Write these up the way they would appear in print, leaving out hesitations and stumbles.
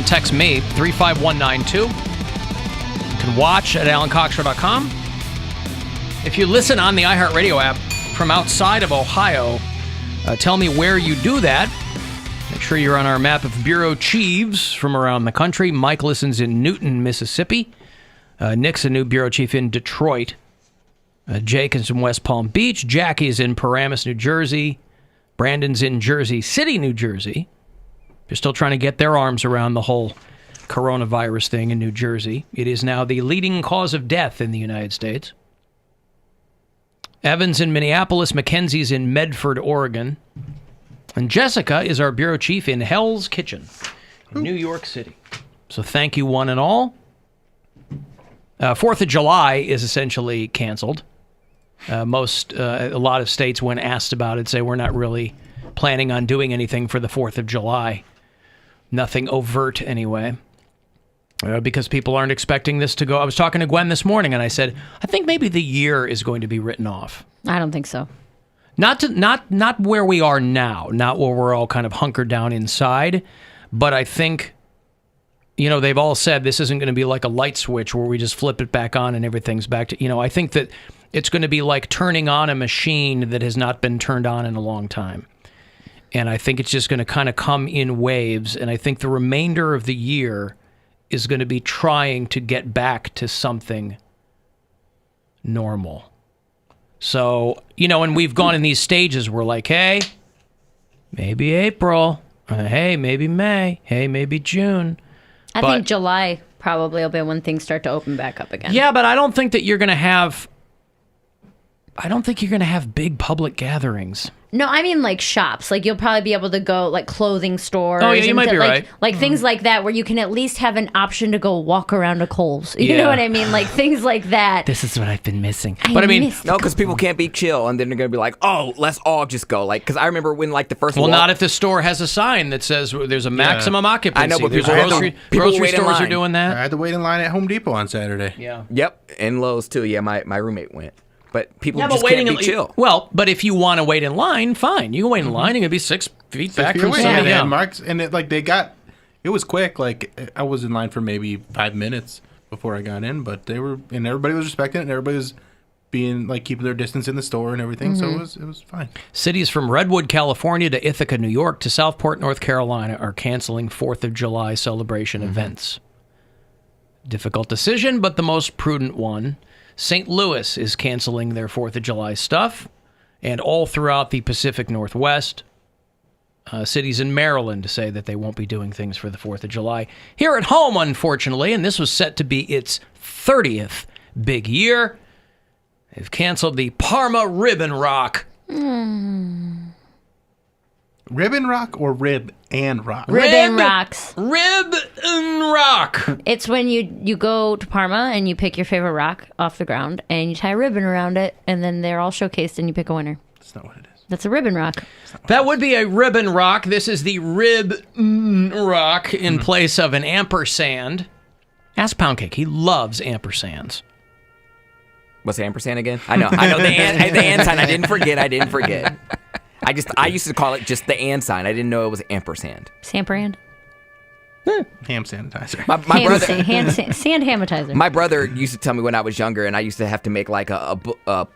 Text me, 35192. You can watch at alancoxshow.com. If you listen on the iHeartRadio app from outside of Ohio, tell me where you do that. Make sure you're on our map of bureau chiefs from around the country. Mike listens in Newton, Mississippi. Nick's a new bureau chief in Detroit. Jake is in West Palm Beach. Jackie's in Paramus, New Jersey. Brandon's in Jersey City, New Jersey. They're still trying to get their arms around the whole coronavirus thing in New Jersey. It is now the leading cause of death in the United States. Evan's in Minneapolis. Mackenzie's in Medford, Oregon. And Jessica is our bureau chief in Hell's Kitchen, New York City. So thank you, one and all. 4th of July is essentially canceled. A lot of states, when asked about it, say we're not really planning on doing anything for the 4th of July. Nothing overt, anyway. Because people aren't expecting this to go. I was talking to Gwen this morning, and I said, I think maybe the year is going to be written off. I don't think so. Not where we are now, not where we're all kind of hunkered down inside, but I think, they've all said this isn't going to be like a light switch where we just flip it back on and everything's back to, I think that it's going to be like turning on a machine that has not been turned on in a long time. And I think it's just going to kind of come in waves, and I think the remainder of the year is going to be trying to get back to something normal. So, and we've gone in these stages. We're like, hey, maybe April. Hey, maybe May. Hey, maybe June. I think July probably will be when things start to open back up again. Yeah, but I don't think that you're going to have big public gatherings. No, I mean like shops. Like you'll probably be able to go like clothing stores. Oh, yeah, you might be right. Like things like that where you can at least have an option to go walk around a Kohl's. You know what I mean? Like things like that. This is what I've been missing. No, because people can't be chill, and then they're going to be like, oh, let's all just go. Like, because I remember when like the first not if the store has a sign that says there's a maximum occupancy. I know, but grocery stores are doing that. I had to wait in line at Home Depot on Saturday. Yeah. Yep, and Lowe's too. Yeah, my roommate went. But people just can't be chill. Well, but if you want to wait in line, fine. You can wait in line. You're going to be 6 feet back from somebody else. Marks, and it was quick. Like, I was in line for maybe 5 minutes before I got in, but everybody was respecting it, and everybody was being, like, keeping their distance in the store and everything, so it was fine. Cities from Redwood, California to Ithaca, New York to Southport, North Carolina are canceling 4th of July celebration events. Difficult decision, but the most prudent one. St. Louis is canceling their 4th of July stuff, and all throughout the Pacific Northwest, cities in Maryland say that they won't be doing things for the 4th of July. Here at home, unfortunately, and this was set to be its 30th big year, they've canceled the Parma Ribbon Rock. Ribbon Rock or Rib and Rock? Ribbon Rocks. Rib and Rock. It's when you go to Parma and you pick your favorite rock off the ground and you tie a ribbon around it, and then they're all showcased and you pick a winner. That's not what it is. That's a ribbon rock. That would be a ribbon rock. This is the Rib Rock in place of an ampersand. Ask Poundcake. He loves ampersands. What's the ampersand again? I know the and sign. I didn't forget. I used to call it just the and sign. I didn't know it was ampersand. Samperand? Ham sanitizer. My brother, sand hamatizer. My brother used to tell me when I was younger, and I used to have to make like a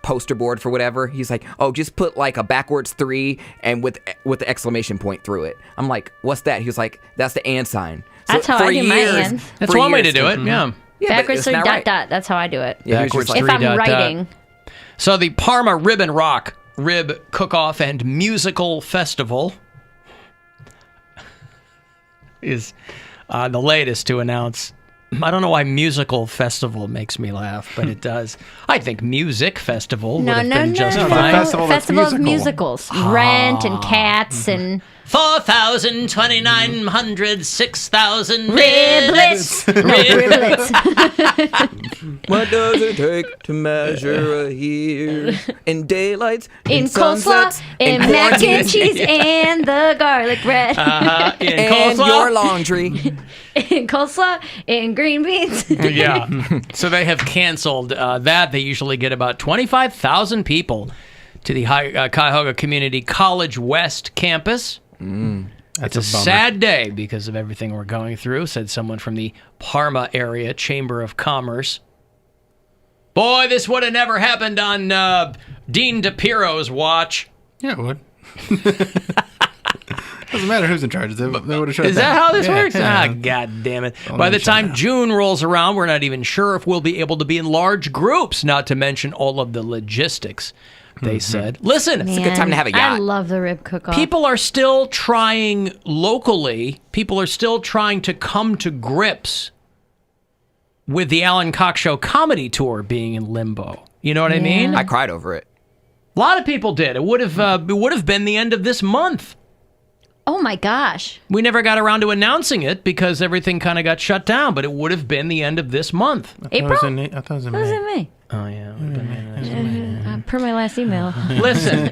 poster board for whatever. He's like, "Oh, just put like a backwards 3 and with the exclamation point through it." I'm like, "What's that?" He was like, "That's the and sign." So that's how I do my ands. That's one way to do it. Yeah. Backwards 3 dot. That's how I do it. Yeah, backwards 3 if I'm writing. So the Parma Ribbon Rock Rib Cook-Off and Musical Festival is the latest to announce. I don't know why musical festival makes me laugh, but it does. I think music festival would have been just fine. Festival of musicals. Rent and Cats and 4,2,900, 6,000 riblets. Riblets. What does it take to measure a year? In daylights, in sunsets, coleslaw, in mac and cheese, and the garlic bread. In and coleslaw. your laundry. In coleslaw, in green beans. Yeah. So they have canceled that. They usually get about 25,000 people to the Cuyahoga Community College West campus. It's a sad day because of everything we're going through, said someone from the Parma area Chamber of Commerce. Boy, this would have never happened on Dean DePiero's watch. Yeah, it would. Doesn't matter who's in charge. They would have shut Is down. that how this works? Yeah. God damn it. By the time June rolls around, we're not even sure if we'll be able to be in large groups, not to mention all of the logistics, they said. Listen, It's a good time to have a yacht. I love the rib cook-off. people are still trying locally, people are still trying to come to grips with the Alan Cox Show comedy tour being in limbo. You know what I mean? I cried over it. A lot of people did. It would have been the end of this month. Oh my gosh. We never got around to announcing it because everything kind of got shut down, but it would have been the end of this month. April? I thought it was in That was May. in May. Oh, yeah. Per my last email. Listen,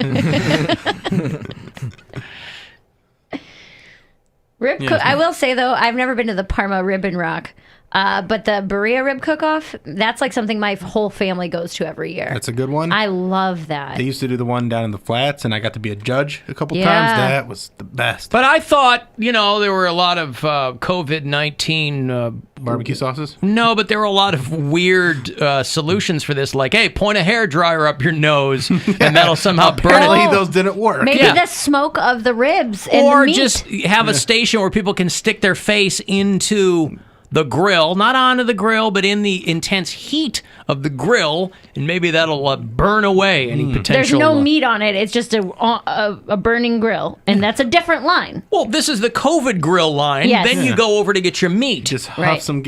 Rib cook. I will say though, I've never been to the Parma Rib and Rock, but the Berea Rib Cook-Off, that's like something my whole family goes to every year. That's a good one. I love that. They used to do the one down in the flats, and I got to be a judge a couple Yeah. times. That was the best. but I thought, there were a lot of COVID-19... Barbecue sauces? no, but there were a lot of weird solutions for this, like, hey, point a hairdryer up your nose, and that'll somehow burn Apparently it. those didn't work. Maybe Yeah. the smoke of the ribs and the Or meat. just have a station where people can stick their face into the grill, not onto the grill, but in the intense heat of the grill, and maybe that'll burn away any potential... There's no meat on it. It's just a burning grill, and that's a different line. Well, this is the COVID grill line. Yes. Then you go over to get your meat. Just huff Right. some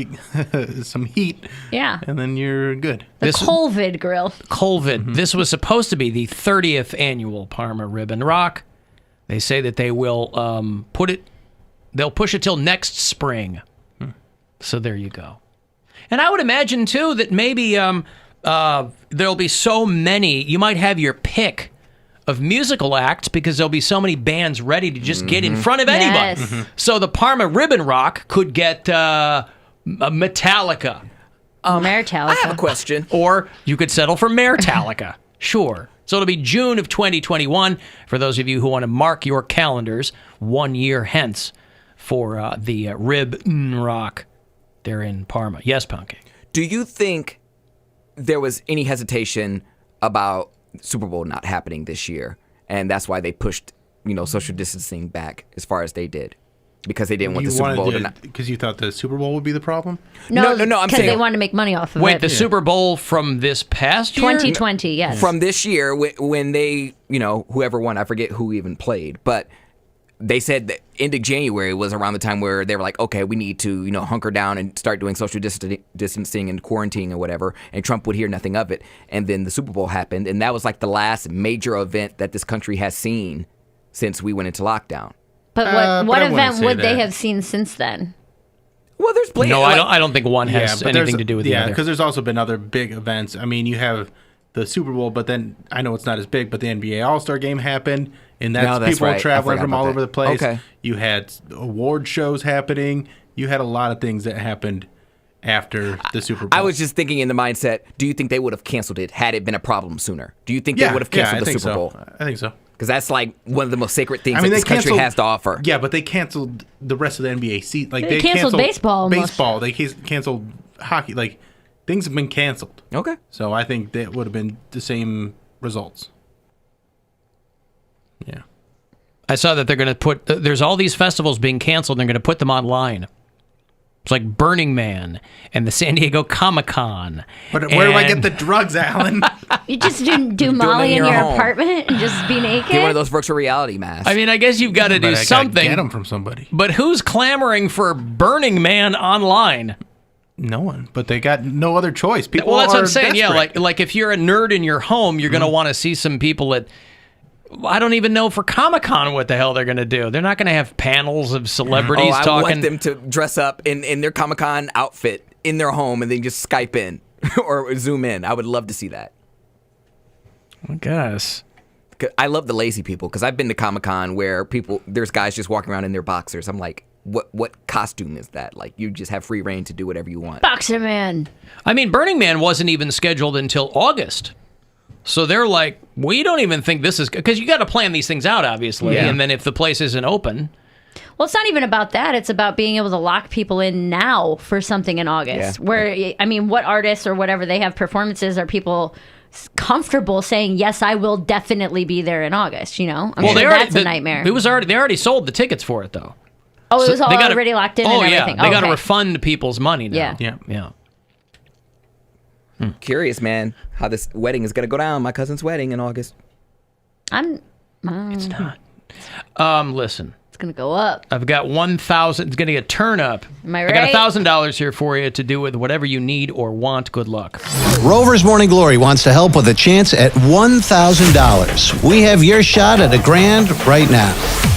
heat, Yeah. and then you're good. The This- Colvid grill. COVID. This was supposed to be the 30th annual Parma Rib and Rock. They say that they will they'll push it till next spring. So there you go. And I would imagine, too, that maybe there'll be so many, you might have your pick of musical acts because there'll be so many bands ready to just get in front of anybody. Yes. So the Parma Rib and Rock could get Metallica. Meritalica. I have a question. Or you could settle for Meritalica. Sure. So it'll be June of 2021 for those of you who want to mark your calendars 1 year hence for the Rib and Rock there in Parma. Yes, Poundcake. Do you think there was any hesitation about Super Bowl not happening this year, and that's why they pushed, social distancing back as far as they did? Because they didn't want the Super Bowl to not... Because you thought the Super Bowl would be the problem? No, I'm Because saying- they wanted to make money off of Wait, it. the Super Bowl from this past year? 2020, yes. From this year, when they, whoever won, I forget who even played, but they said that end of January was around the time where they were like, okay, we need to, hunker down and start doing social distancing and quarantining or whatever. And Trump would hear nothing of it. And then the Super Bowl happened. And that was like the last major event that this country has seen since we went into lockdown. But what I wouldn't event say would they that. have seen since then? Well, there's plenty. No, I don't think one has but anything to do with the other. because there's also been other big events. I mean, you have the Super Bowl, but then I know it's not as big, but the NBA All-Star Game happened, and that's that's people right. I traveling forgot from about all that. over the place. Okay. You had award shows happening. You had a lot of things that happened after the Super Bowl. I was just thinking in the mindset, do you think they would have canceled it had it been a problem sooner? Do you think they would have canceled I the think Super so. Bowl? I think so. Because that's like one of the most sacred things I mean, that they this country canceled, has to offer. Yeah, but they canceled the rest of the NBA season. Like They canceled baseball almost. Baseball. They canceled hockey. Like things have been canceled. Okay. So I think that would have been the same results. Yeah. I saw that they're going to put, there's all these festivals being canceled, and they're going to put them online. It's like Burning Man and the San Diego Comic-Con. But where do I And- get the drugs, Alan? You just do it Molly in in your your home. apartment and just be naked? Get one of those virtual reality masks. I mean, I guess you've got to But do I gotta something. get them from somebody. But who's clamoring for Burning Man online? No one. But they got no other choice. People Well, that's what are I'm saying. Yeah, desperate. like if you're a nerd in your home, you're going to want to see some people at. I don't even know for Comic-Con what the hell they're going to do. They're not going to have panels of celebrities I talking. want them to dress up in their Comic-Con outfit in their home and then just Skype in or Zoom in. I would love to see that. I guess. 'Cause I love the lazy people because I've been to Comic-Con where there's guys just walking around in their boxers. I'm like, what costume is that? Like, you just have free reign to do whatever you want. Boxer Man. I mean, Burning Man wasn't even scheduled until August. So they're like, we don't even think this is... Because you got to plan these things out, obviously. Yeah. And then if the place isn't open... Well, it's not even about that. It's about being able to lock people in now for something in August. Yeah. Where, I mean, what artists or whatever they have performances are people comfortable saying, yes, I will definitely be there in August, you know? I'm sure that's a nightmare. They already sold the tickets for it, though. Oh, it was all they gotta, already locked in and everything. Yeah. They got to refund people's money now. Yeah. Curious, man, how this wedding is going to go down. My cousin's wedding in August. It's not. Listen. It's going to go up. I've got 1,000. It's going to get a turn up. Am I right? I got $1,000 here for you to do with whatever you need or want. Good luck. Rover's Morning Glory wants to help with a chance at $1,000. We have your shot at $1,000 right now.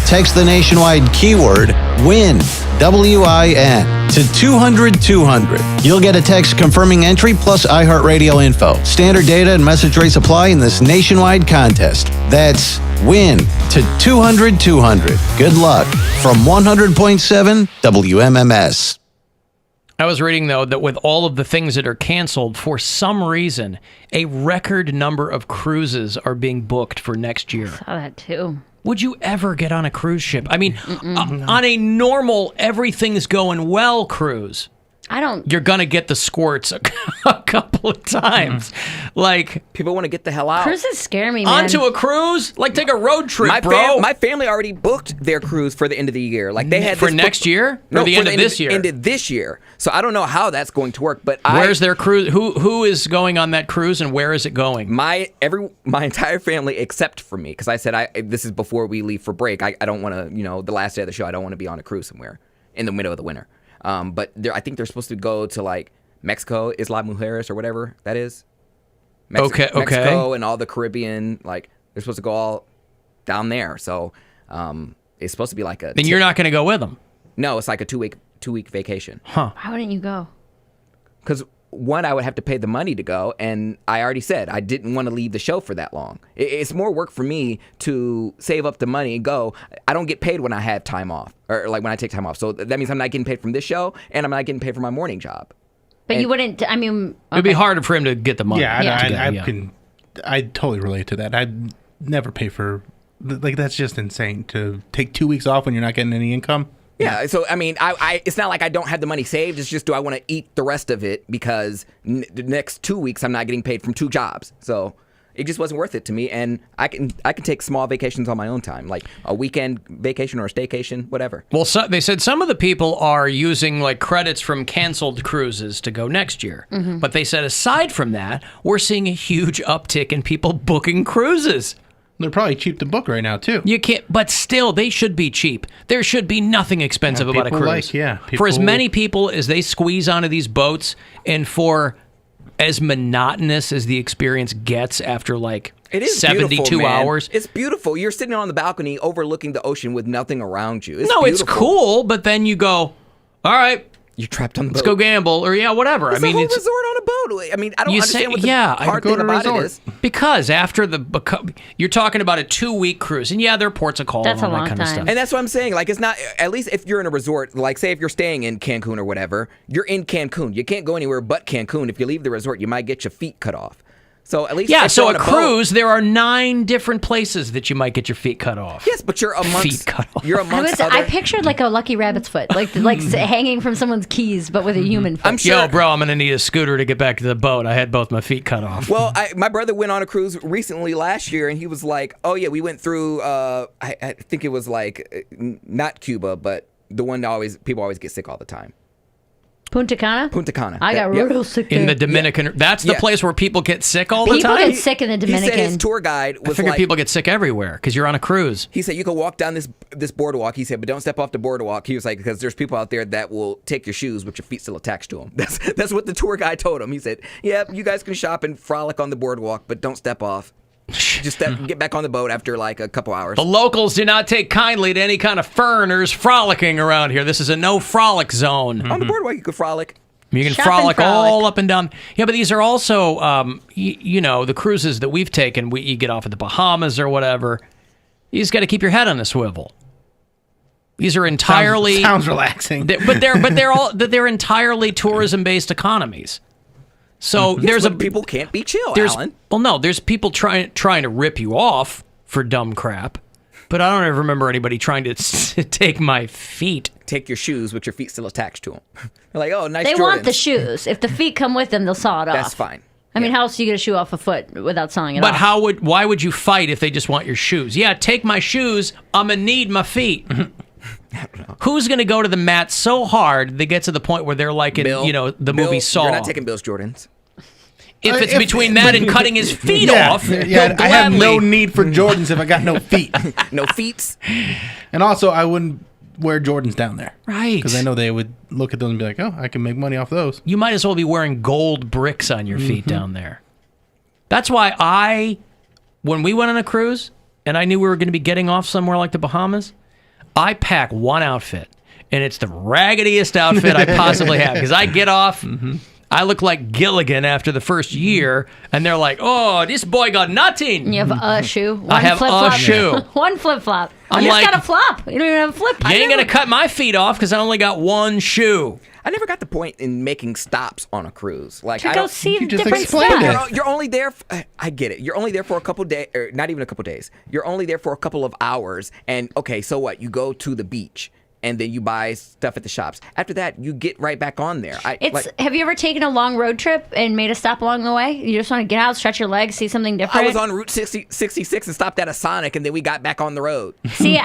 Text the nationwide keyword WIN, W-I-N, to 200-200. You'll get a text confirming entry plus iHeartRadio info. Standard data and message rates apply in this nationwide contest. That's WIN to 200-200. Good luck from 100.7 WMMS. I was reading, though, that with all of the things that are canceled, for some reason, a record number of cruises are being booked for next year. I saw that, too. Would you ever get on a cruise ship? I mean, on a normal, everything's going well cruise, you're going to get the squirts a couple of times. Like, people want to get the hell out. Cruises scare me, man. Onto a cruise? Like, take a road trip, bro. My family already booked their cruise for the end of the year. Like, they had for next year? No, or the for end of this year? End of this year. So I don't know how that's going to work. But where's their cruise? Who is going on that cruise, and where is it going? My entire family, except for me, because I said this is before we leave for break. I don't want to, the last day of the show, I don't want to be on a cruise somewhere in the middle of the winter. But I think they're supposed to go to like Mexico, Isla Mujeres, or whatever that is. Mexico and all the Caribbean, like they're supposed to go all down there. So it's supposed to be like a. Then you're not going to go with them. No, it's like a two week vacation. Huh? Why wouldn't you go? Because one, I would have to pay the money to go, and I already said I didn't want to leave the show for that long. It's more work for me to save up the money and go. I don't get paid when I have time off, or like when I take time off. So that means I'm not getting paid from this show, and I'm not getting paid for my morning job. But you wouldn't. I mean, it'd be harder for him to get the money. I totally relate to that. I'd never pay for that's just insane to take 2 weeks off when you're not getting any income. Yeah, so I mean, it's not like I don't have the money saved. It's just, do I want to eat the rest of it because the next 2 weeks I'm not getting paid from 2 jobs. So it just wasn't worth it to me. And I can take small vacations on my own time, like a weekend vacation or a staycation, whatever. Well, they said some of the people are using like credits from canceled cruises to go next year. Mm-hmm. But they said aside from that, we're seeing a huge uptick in people booking cruises. They're probably cheap to book right now, too. You can't, but still, they should be cheap. There should be nothing expensive about a cruise. For as many people as they squeeze onto these boats, and for as monotonous as the experience gets after like it is 72 hours. It's beautiful. You're sitting on the balcony overlooking the ocean with nothing around you. It's cool, but then you go, all right. You're trapped on the boat. Let's go gamble, or whatever. It's a whole resort on a boat. I mean, I don't understand what the hard thing about it is. Because you're talking about a 2-week cruise, and there are ports of call and all that kind of stuff. And that's what I'm saying. Like, it's not, at least if you're in a resort, like say if you're staying in Cancun or whatever, you're in Cancun. You can't go anywhere but Cancun. If you leave the resort, you might get your feet cut off. So at least so a cruise, there are 9 different places that you might get your feet cut off. Yes, but you're amongst feet cut off. You're amongst I pictured like a lucky rabbit's foot, like hanging from someone's keys, but with a human foot. I'm sure. Yo, bro, I'm gonna need a scooter to get back to the boat. I had both my feet cut off. Well, my brother went on a cruise recently last year, and he was like, "Oh yeah, we went through. I think it was like not Cuba, but the one that people always get sick all the time." Punta Cana? Punta Cana. I got real sick there. In the Dominican. Yeah. That's the place where people get sick all the time? People get sick in the Dominican. He said his tour guide was I figured people get sick everywhere because you're on a cruise. He said you can walk down this boardwalk. He said, but don't step off the boardwalk. He was like, because there's people out there that will take your shoes with your feet still attached to them. That's what the tour guide told him. He said, yeah, you guys can shop and frolic on the boardwalk, but don't step off. Just get back on the boat after like a couple hours. The locals do not take kindly to any kind of foreigners frolicking around here. This is a no frolic zone. On the boardwalk, you can frolic. You can frolic all up and down. Yeah, but these are also, the cruises that we've taken. You get off at the Bahamas or whatever. You just got to keep your head on a swivel. These are entirely sounds relaxing, but they're entirely tourism-based economies. So people can't be chill, Alan. Well, no, there's people trying to rip you off for dumb crap. But I don't ever remember anybody trying to take my feet. Take your shoes with your feet still attached to them. They're like, oh, nice They Jordans. want the shoes. If the feet come with them, they'll saw it off. That's fine. I mean, how else do you get a shoe off a foot without sawing it But off? why would you fight if they just want your shoes? Yeah, take my shoes. I'm going to need my feet. Who's going to go to the mat so hard they get to the point where they're like in, Bill, the movie Saw? You're not taking Bill's Jordans. If it's between that and cutting his feet off, Yeah, he'll I have no gladly- need for Jordans if I got no feet. No feet. And also, I wouldn't wear Jordans down there. Right. Because I know they would look at those and be like, oh, I can make money off those. You might as well be wearing gold bricks on your feet down there. That's why when we went on a cruise and I knew we were going to be getting off somewhere like the Bahamas, I pack one outfit, and it's the raggediest outfit I possibly have because I get off. I look like Gilligan after the first year, and they're like, "Oh, this boy got nothing." You have a shoe. One I have a flip-flop. shoe. One flip-flop. I'm You just like- got a flop. You don't even have a flip. You ain't gonna cut my feet off because I only got one shoe. I never got the point in making stops on a cruise. Like To I go don't see you just different explained stuff. it. You're only there. I get it. You're only there for a couple days, or not even a couple days. You're only there for a couple of hours. And okay, so what? You go to the beach, and then you buy stuff at the shops. After that, you get right back on there. Have you ever taken a long road trip and made a stop along the way? You just want to get out, stretch your legs, see something different? I was on Route 66 and stopped at a Sonic, and then we got back on the road. See,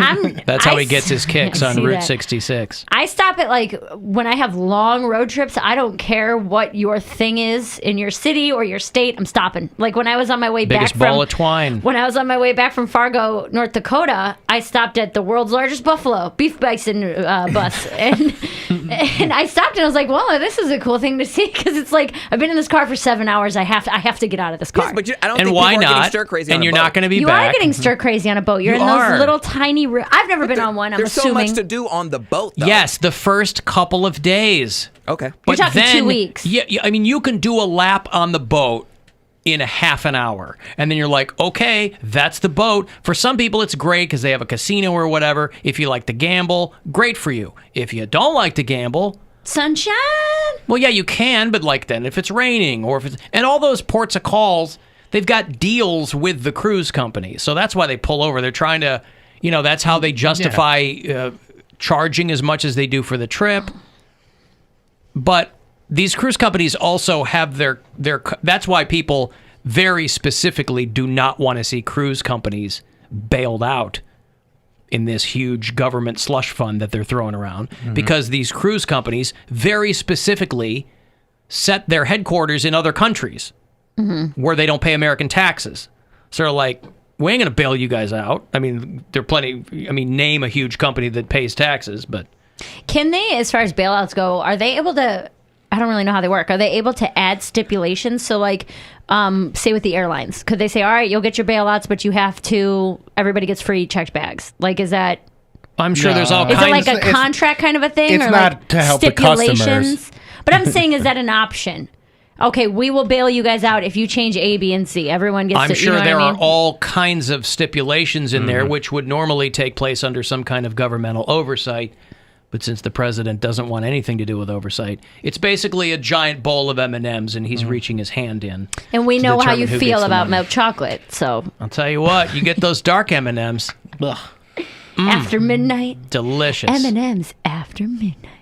That's how he gets his kicks on See Route that. 66. I stop at when I have long road trips. I don't care what your thing is in your city or your state. I'm stopping. Like when I was on my way Biggest back from ball of twine. When I was on my way back from Fargo, North Dakota, I stopped at the world's largest buffalo beef bison bus, and I stopped and I was like, "Well, this is a cool thing to see because it's like I've been in this car for 7 hours. I have to get out of this car." Yes, but I don't And think why people are getting not? stir crazy. And on a you're boat. not going to be you back. are getting stir crazy on a boat. You're You in those are. little tiny. I've never been on one. I'm There's assuming. so much to do on the boat, though. Yes, the first couple of days. Okay. You're talking 2 weeks. Yeah, I mean, you can do a lap on the boat in a half an hour. And then you're like, okay, that's the boat. For some people, it's great because they have a casino or whatever. If you like to gamble, great for you. If you don't like to gamble, Sunshine. well, yeah, you can, but then if it's raining or if it's... And all those ports of calls, they've got deals with the cruise company. So that's why they pull over. They're trying to, that's how they justify charging as much as they do for the trip. But these cruise companies also have their that's why people very specifically do not want to see cruise companies bailed out in this huge government slush fund that they're throwing around, because these cruise companies very specifically set their headquarters in other countries where they don't pay American taxes. So they're like, we ain't going to bail you guys out. I mean, name a huge company that pays taxes, but... Can they, as far as bailouts go, are they able to, I don't really know how they work, are they able to add stipulations? So say with the airlines, could they say, all right, you'll get your bailouts, but you have to, everybody gets free checked bags? Is that... I'm sure there's all Is it kinds... like a contract kind of a thing? it's or not to help the customers. stipulations? But I'm saying, is that an option? Okay, we will bail you guys out if you change A, B, and C. Everyone gets I'm to, sure you know there what I are mean? all kinds of stipulations in there which would normally take place under some kind of governmental oversight. But since the president doesn't want anything to do with oversight, it's basically a giant bowl of M&Ms, and he's reaching his hand in. And we to know how determine you who feel gets the about money. milk chocolate, so I'll tell you what, you get those dark M&Ms. Ugh, after midnight, delicious. M&Ms after midnight.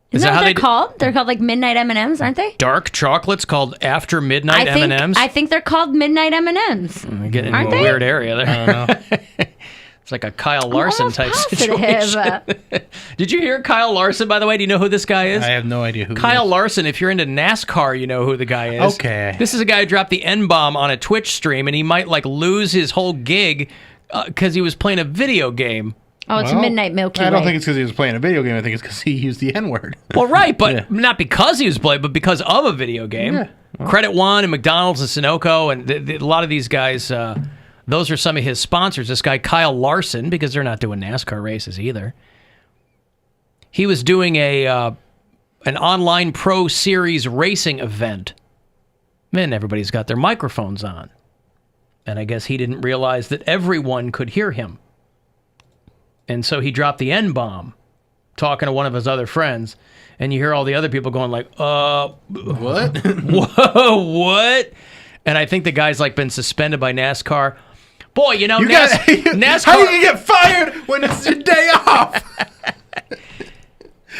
Is Isn't that how what they they're called? They're called midnight M&Ms, aren't they? Dark chocolates called after midnight M&Ms? I think they're called midnight M&Ms. We're getting aren't into a they? weird area there. I don't know. It's like a Kyle Larson almost type positive. situation. Did you hear Kyle Larson, by the way? Do you know who this guy is? I have no idea who Kyle he is. Larson, if you're into NASCAR, you know who the guy is. Okay. This is a guy who dropped the N-bomb on a Twitch stream, and he might lose his whole gig because he was playing a video game. Oh, it's Well, Midnight Milky Way. I don't think it's because he was playing a video game. I think it's because he used the N-word. Well, right, but Yeah. not because he was playing, but because of a video game. Yeah. Credit One and McDonald's and Sunoco and a lot of these guys, those are some of his sponsors. This guy, Kyle Larson, because they're not doing NASCAR races either. He was doing an online Pro Series racing event. And everybody's got their microphones on. And I guess he didn't realize that everyone could hear him. And so he dropped the N-bomb, talking to one of his other friends, and you hear all the other people going like, What? whoa, what? And I think the guy's been suspended by NASCAR. Boy, you know, NASCAR. How do you get fired when it's your day off?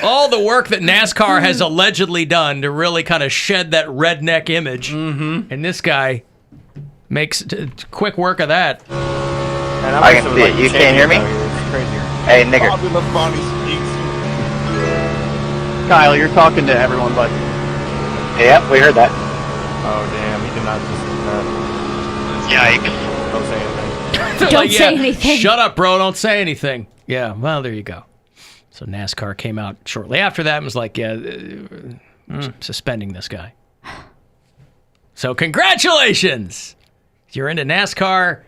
All the work that NASCAR has allegedly done to really kind of shed that redneck image. Mm-hmm. And this guy makes quick work of that. I can see it. You can't hear me? Hey, nigger. Kyle, you're talking to everyone, but... Yep, we heard that. Oh, damn. He did not listen to that. Yikes. Don't say anything. Don't say anything. Shut up, bro. Don't say anything. Yeah, well, there you go. So NASCAR came out shortly after that and was like, suspending this guy. So congratulations. If you're into NASCAR,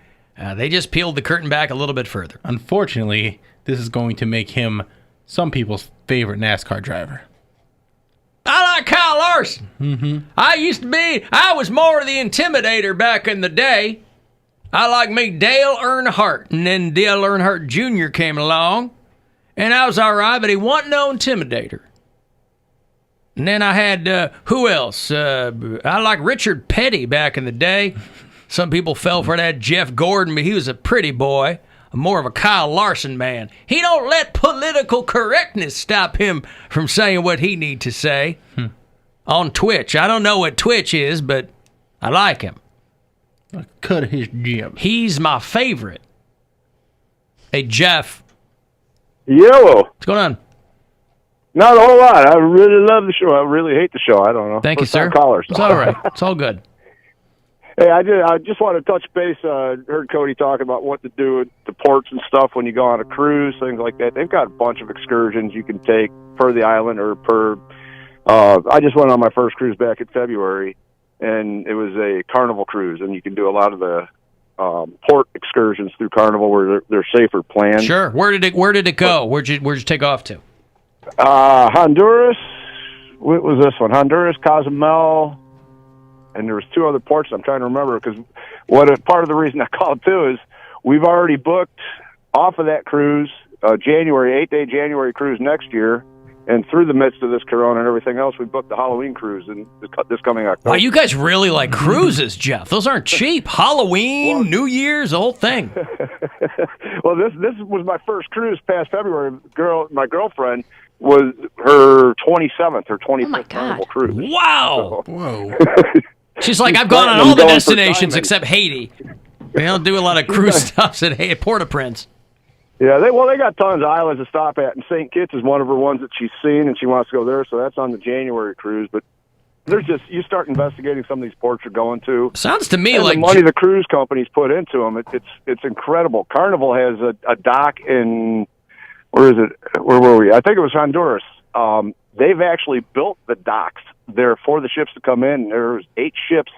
they just peeled the curtain back a little bit further. Unfortunately, this is going to make him some people's favorite NASCAR driver. I like Kyle Larson. Mm-hmm. I was more the intimidator back in the day. I like me Dale Earnhardt. And then Dale Earnhardt Jr. came along. And I was all right, but he wasn't no intimidator. And then I had, who else? I like Richard Petty back in the day. Some people fell for that Jeff Gordon, but he was a pretty boy. More of a Kyle Larson man. He don't let political correctness stop him from saying what he need to say on Twitch. I don't know what Twitch is, but I like him. Cut his jib. He's my favorite. Hey, Jeff. Yo. What's going on? Not a whole lot. I really love the show. I really hate the show. I don't know. Thank you, sir. Caller, so. It's all right. It's all good. Hey, I just want to touch base. Heard Cody talking about what to do at the ports and stuff when you go on a cruise, things like that. They've got a bunch of excursions you can take per the island or per. I just went on my first cruise back in February, and it was a Carnival cruise, and you can do a lot of the port excursions through Carnival where they're safer planned. Sure. Where did it go? Where'd you take off to? Honduras. What was this one? Honduras, Cozumel. And there was two other ports I'm trying to remember because part of the reason I called too is we've already booked off of that cruise January 8-day January cruise next year, and through the midst of this Corona and everything else, we booked the Halloween cruise in this coming October. Wow, you guys really like cruises, Jeff. Those aren't cheap. Halloween, New Year's, the whole thing. Well, this was my first cruise past February. My girlfriend was her 27th or 25th Carnival cruise. Wow. So. Whoa. She's like, I've gone on all the destinations except Haiti. They don't do a lot of cruise stops at Port-au-Prince. Yeah, they got tons of islands to stop at, and St. Kitts is one of her ones that she's seen, and she wants to go there, so that's on the January cruise. But there's you start investigating some of these ports you're going to. Sounds to me and like the money the cruise companies put into them. It's incredible. Carnival has a dock in, where is it? Where were we? I think it was Honduras. They've actually built the docks there for the ships to come in. There was 8 ships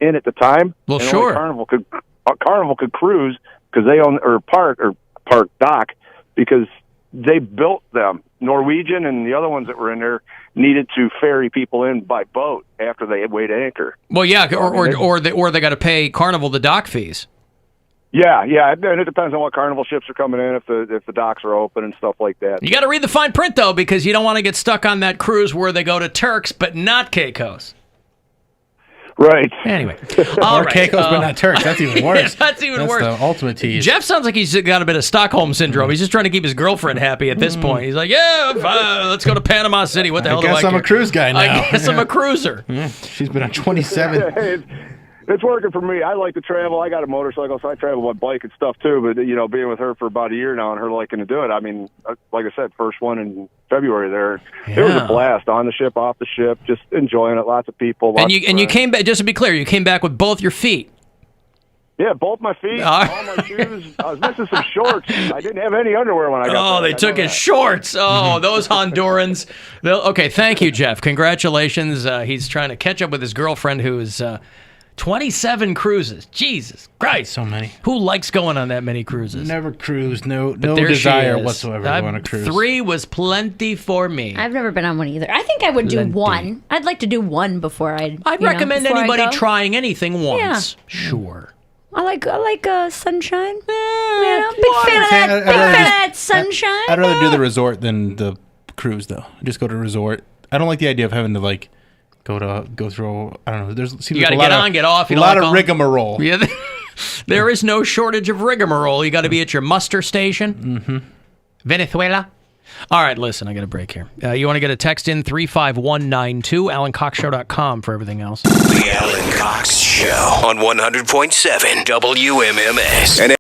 in at the time. Well, and sure. Carnival could cruise because they own park dock because they built them. Norwegian and the other ones that were in there needed to ferry people in by boat after they had weighed anchor. Well, yeah, or they got to pay Carnival the dock fees. Yeah, and it depends on what Carnival ships are coming in, if the docks are open and stuff like that. You got to read the fine print, though, because you don't want to get stuck on that cruise where they go to Turks but not Caicos. Right. Anyway. Or Caicos but not Turks. That's even worse. That's even worse. That's the ultimate tease. Jeff sounds like he's got a bit of Stockholm syndrome. He's just trying to keep his girlfriend happy at this point. He's like, let's go to Panama City. What the hell do I guess I'm a cruise guy now. I guess I'm a cruiser. She's been on 27. It's working for me. I like to travel. I got a motorcycle, so I travel by bike and stuff too. But being with her for about a year now and her liking to do it, I mean, like I said, first one in February there, It was a blast on the ship, off the ship, just enjoying it. Lots of people. And you came back. Just to be clear, you came back with both your feet. Yeah, both my feet, all my shoes. I was missing some shorts. I didn't have any underwear when I got there. Oh, they took his shorts. Oh, those Hondurans. Okay, thank you, Jeff. Congratulations. He's trying to catch up with his girlfriend who's 27 cruises. Jesus Christ. So many. Who likes going on that many cruises? Never cruised. No there desire whatsoever to go on a cruise. 3 was plenty for me. I've never been on one either. I think I would do one. I'd like to do one before I'd recommend anybody trying anything once. Yeah. Sure. I like sunshine. Big fan of that sunshine. I'd rather do the resort than the cruise, though. Just go to a resort. I don't like the idea of having to go through. I don't know. You got to get on, get off. A lot of rigmarole. Yeah. There is no shortage of rigmarole. You got to be at your muster station. Mm-hmm. Venezuela. All right, listen, I got a break here. You want to get a text in 35192, AlanCoxShow.com for everything else. The Alan Cox Show on 100.7 WMMS.